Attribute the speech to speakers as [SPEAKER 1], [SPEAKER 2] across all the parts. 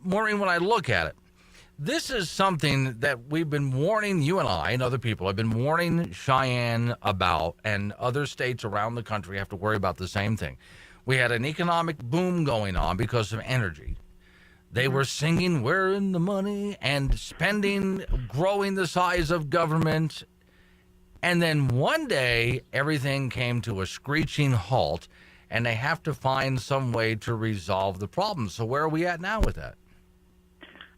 [SPEAKER 1] Maureen, when I look at it, this is something that we've been warning you and I and other people have been warning Cheyenne about, and other states around the country have to worry about the same thing. We had an economic boom going on because of energy. They were singing, "We're in the money," and spending, growing the size of government. And then one day, everything came to a screeching halt, and they have to find some way to resolve the problem. So where are we at now with that?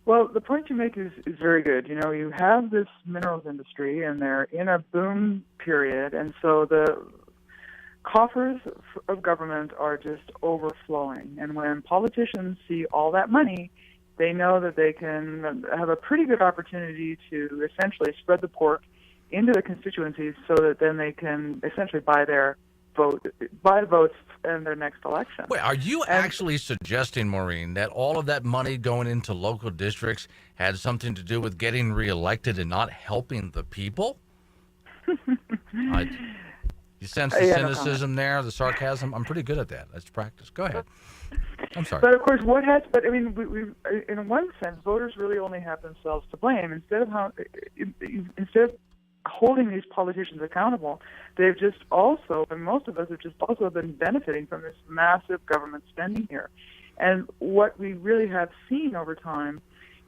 [SPEAKER 2] Well, the point you make is very good. You know, you have this minerals industry, and they're in a boom period, and so the coffers of government are just overflowing. And when politicians see all that money, they know that they can have a pretty good opportunity to essentially spread the pork into the constituencies so that then they can essentially buy the votes in their next election.
[SPEAKER 1] Wait, are you actually suggesting, Maureen, that all of that money going into local districts had something to do with getting reelected and not helping the people? You sense the cynicism there, the sarcasm? I'm pretty good at that. That's practice. Go ahead. I'm sorry.
[SPEAKER 2] But of course, I mean, we in one sense, voters really only have themselves to blame. Instead of holding these politicians accountable, they've just also, and most of us have just also been benefiting from this massive government spending here. And what we really have seen over time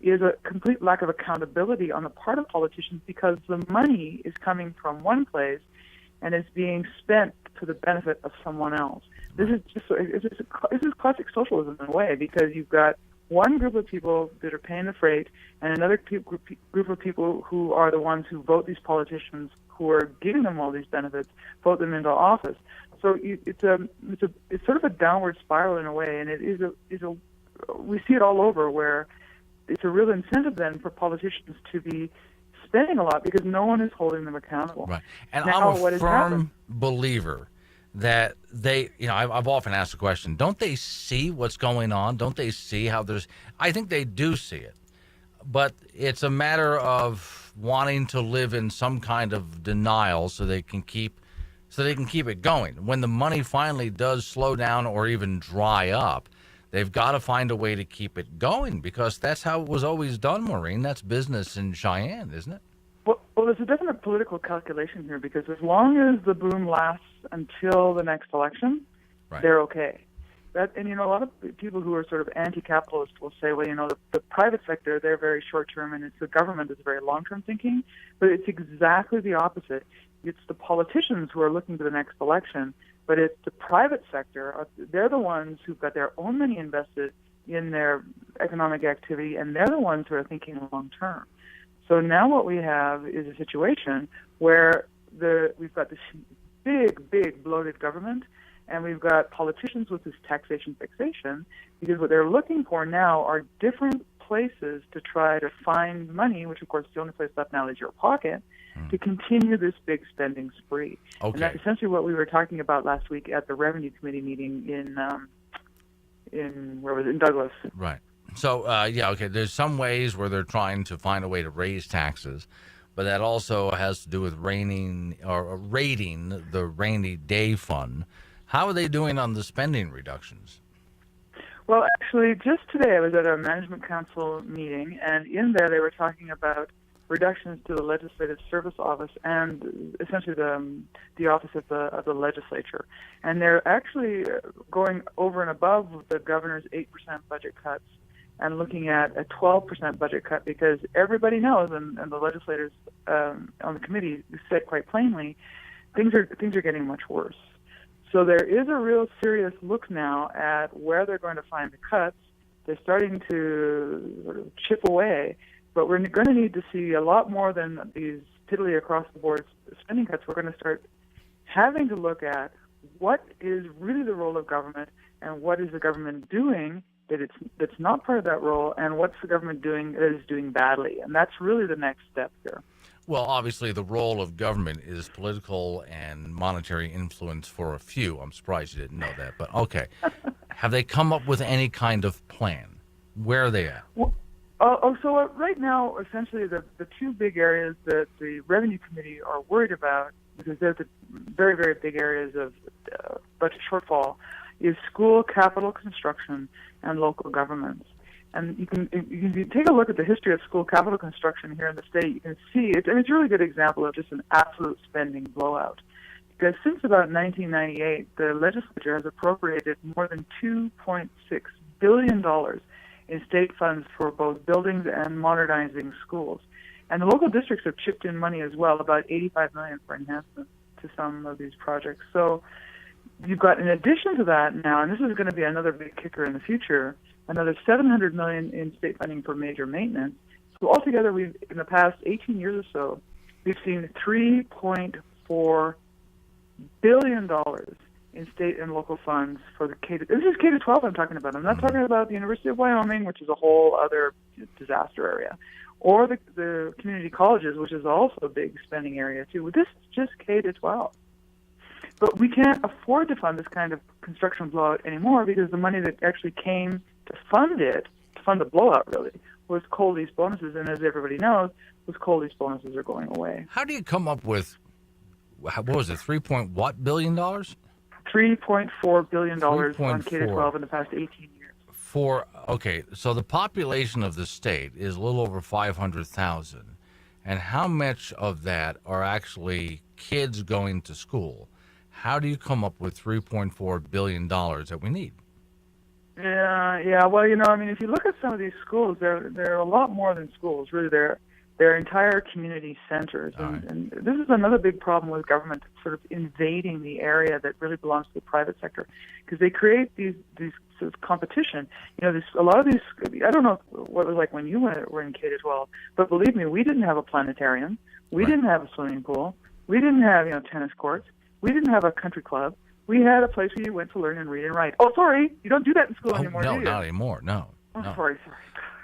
[SPEAKER 2] is a complete lack of accountability on the part of politicians, because the money is coming from one place and is being spent to the benefit of someone else. This is classic socialism in a way, because you've got one group of people that are paying the freight, and another group of people who are the ones who vote these politicians who are giving them all these benefits, vote them into office. So it's sort of a downward spiral in a way, and we see it all over, where it's a real incentive then for politicians to be spending a lot because no one is holding them accountable.
[SPEAKER 1] Right. And
[SPEAKER 2] now,
[SPEAKER 1] I'm a firm believer that I've often asked the question, don't they see what's going on? Don't they see how I think they do see it, but it's a matter of wanting to live in some kind of denial so they can keep it going. When the money finally does slow down or even dry up, they've got to find a way to keep it going, because that's how it was always done, Maureen. That's business in Cheyenne, isn't it?
[SPEAKER 2] Well, there's a definite political calculation here, because as long as the boom lasts until the next election,
[SPEAKER 1] right,
[SPEAKER 2] they're okay. And a lot of people who are sort of anti-capitalist will say, well, the private sector, they're very short-term, and it's the government that's very long-term thinking. But it's exactly the opposite. It's the politicians who are looking to the next election, but it's the private sector. They're the ones who've got their own money invested in their economic activity, and they're the ones who are thinking long-term. So now what we have is a situation where we've got this big bloated government, and we've got politicians with this taxation fixation, because what they're looking for now are different places to try to find money, which of course the only place left now is your pocket, to continue this big spending spree.
[SPEAKER 1] Okay.
[SPEAKER 2] And that's essentially what we were talking about last week at the Revenue Committee meeting in Douglas.
[SPEAKER 1] Right. So, okay, there's some ways where they're trying to find a way to raise taxes, but that also has to do with raiding the rainy day fund. How are they doing on the spending reductions?
[SPEAKER 2] Well, actually, just today I was at a management council meeting, and in there they were talking about reductions to the Legislative Service Office and essentially the office of the legislature. And they're actually going over and above the governor's 8% budget cuts and looking at a 12% budget cut, because everybody knows, and the legislators on the committee said quite plainly, things are getting much worse. So there is a real serious look now at where they're going to find the cuts. They're starting to sort of chip away, but we're going to need to see a lot more than these piddly across-the-board spending cuts. We're going to start having to look at what is really the role of government, and what is the government doing that's not part of that role, and what's the government doing that is doing badly. And that's really the next step here.
[SPEAKER 1] Well, obviously, the role of government is political and monetary influence for a few. I'm surprised you didn't know that, but okay. Have they come up with any kind of plan? Where are they at?
[SPEAKER 2] Well, so right now, essentially, the two big areas that the Revenue Committee are worried about, because they're the very, very big areas of budget shortfall, is school capital construction and local governments. And you can take a look at the history of school capital construction here in the state. You can see it's a really good example of just an absolute spending blowout. Because since about 1998, the legislature has appropriated more than $2.6 billion in state funds for both buildings and modernizing schools. And the local districts have chipped in money as well, about $85 million for enhancements to some of these projects. So you've got, in addition to that now, and this is going to be another big kicker in the future, another $700 million in state funding for major maintenance. So altogether, in the past 18 years or so, we've seen $3.4 billion in state and local funds for the K. This is K to 12 I'm talking about. I'm not talking about the University of Wyoming, which is a whole other disaster area, or the community colleges, which is also a big spending area too. This is just K to 12. But we can't afford to fund this kind of construction blowout anymore because the money that actually came to fund the blowout really, was coal lease bonuses. And as everybody knows, those coal lease bonuses are going away.
[SPEAKER 1] How do you come up with, what was it, $3.what billion?
[SPEAKER 2] $3.4 billion on K to 12 in the past 18 years.
[SPEAKER 1] Okay, so the population of the state is a little over 500,000. And how much of that are actually kids going to school? How do you come up with $3.4 billion that we need?
[SPEAKER 2] Yeah. Well, if you look at some of these schools, they're a lot more than schools. Really, they're entire community centers. And this is another big problem with government sort of invading the area that really belongs to the private sector, because they create these sort of competition. A lot of these. I don't know what it was like when you were in K to 12, but believe me, we didn't have a planetarium. We didn't have a swimming pool. We didn't have tennis courts. We didn't have a country club. We had a place where you went to learn and read and write. Oh, sorry, you don't do that in school anymore, do you?
[SPEAKER 1] No, not anymore, no.
[SPEAKER 2] Oh, sorry.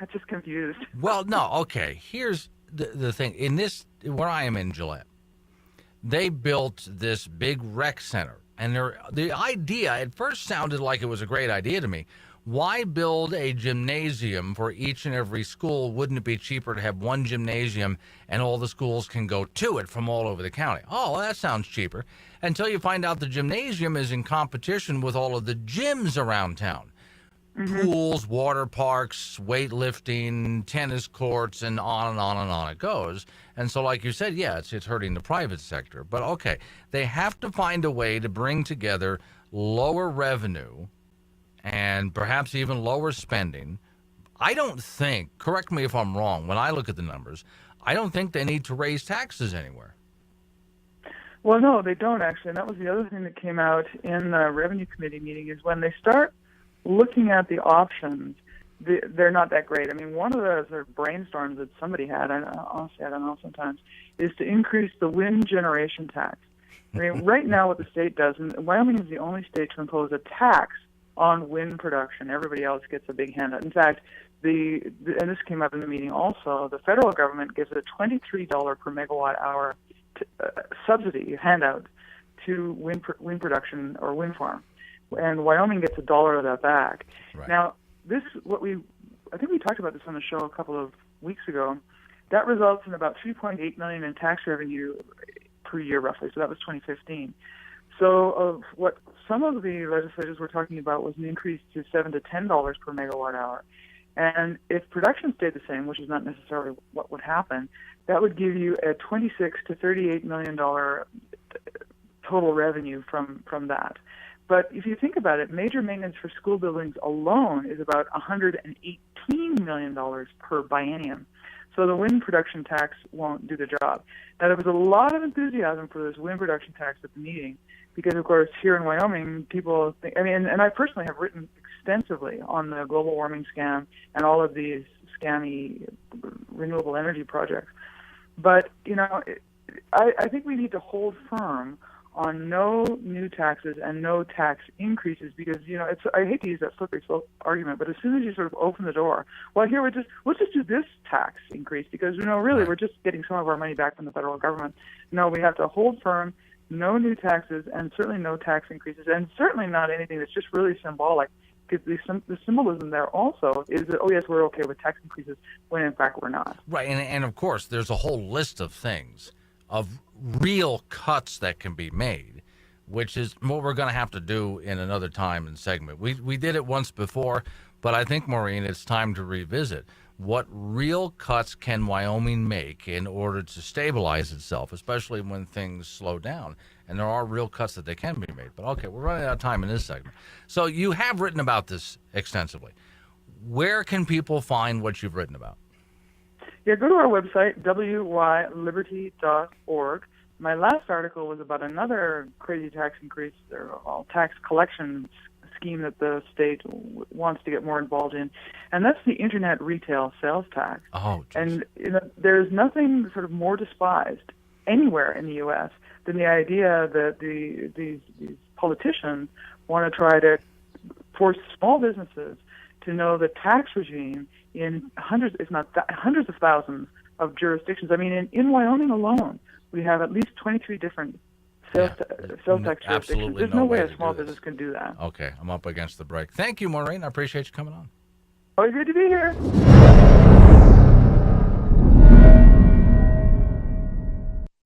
[SPEAKER 2] I'm just confused.
[SPEAKER 1] Well, no, okay. Here's the thing. Where I am in Gillette, they built this big rec center. And the idea at first sounded like it was a great idea to me. Why build a gymnasium for each and every school? Wouldn't it be cheaper to have one gymnasium and all the schools can go to it from all over the county? Oh, well, that sounds cheaper. Until you find out the gymnasium is in competition with all of the gyms around town. Mm-hmm. Pools, water parks, weightlifting, tennis courts, and on and on and on it goes. And so, like you said, yeah, it's hurting the private sector. But, okay, they have to find a way to bring together lower revenue and perhaps even lower spending. I don't think, correct me if I'm wrong, when I look at the numbers, I don't think they need to raise taxes anywhere.
[SPEAKER 2] Well, no, they don't actually. And that was the other thing that came out in the Revenue Committee meeting, is when they start looking at the options, they're not that great. I mean, one of the sort of brainstorms that somebody had, honestly, I don't know sometimes, is to increase the wind generation tax. I mean, right now what the state does, and Wyoming is the only state to impose a tax on wind production. Everybody else gets a big handout. In fact, and this came up in the meeting also, the federal government gives a $23 per megawatt hour subsidy handout to wind production or wind farm, and Wyoming gets $1 of that back.
[SPEAKER 1] Right.
[SPEAKER 2] Now, I think we talked about this on the show a couple of weeks ago. That results in about $3.8 million in tax revenue per year, roughly. So that was 2015. So what some of the legislators were talking about was an increase to $7 to $10 per megawatt hour. And if production stayed the same, which is not necessarily what would happen, that would give you a $26 to $38 million total revenue from that. But if you think about it, major maintenance for school buildings alone is about $118 million per biennium. So the wind production tax won't do the job. Now, there was a lot of enthusiasm for this wind production tax at the meeting because, of course, here in Wyoming, people think, and I personally have written extensively on the global warming scam and all of these scammy renewable energy projects. But, I think we need to hold firm on no new taxes and no tax increases because, I hate to use that slippery slope argument, but as soon as you sort of open the door, well, here let's just do this tax increase because, really we're just getting some of our money back from the federal government. No, we have to hold firm, no new taxes and certainly no tax increases and certainly not anything that's just really symbolic. Because the symbolism there also is that, oh, yes, we're okay with tax increases when, in fact, we're not.
[SPEAKER 1] Right, and of course, there's a whole list of things, of real cuts that can be made, which is what we're going to have to do in another time and segment. We did it once before, But I think, Maureen, it's time to revisit what real cuts can Wyoming make in order to stabilize itself, especially when things slow down. And there are real cuts that they can be made. But okay, we're running out of time in this segment. So you have written about this extensively. Where can people find what you've written about?
[SPEAKER 2] Yeah, go to our website, wyliberty.org. My last article was about another crazy tax increase, or tax collection scheme that the state wants to get more involved in, and that's the internet retail sales tax.
[SPEAKER 1] Oh, geez.
[SPEAKER 2] And there's nothing sort of more despised anywhere in the U.S. than the idea that these politicians want to try to force small businesses to know the tax regime in hundreds, if not hundreds of thousands of jurisdictions. I mean, in Wyoming alone, we have at least 23 different sales tax jurisdictions. There's no way a small business can do that.
[SPEAKER 1] Okay, I'm up against the break. Thank you, Maureen. I appreciate you coming on.
[SPEAKER 2] Always good to be here.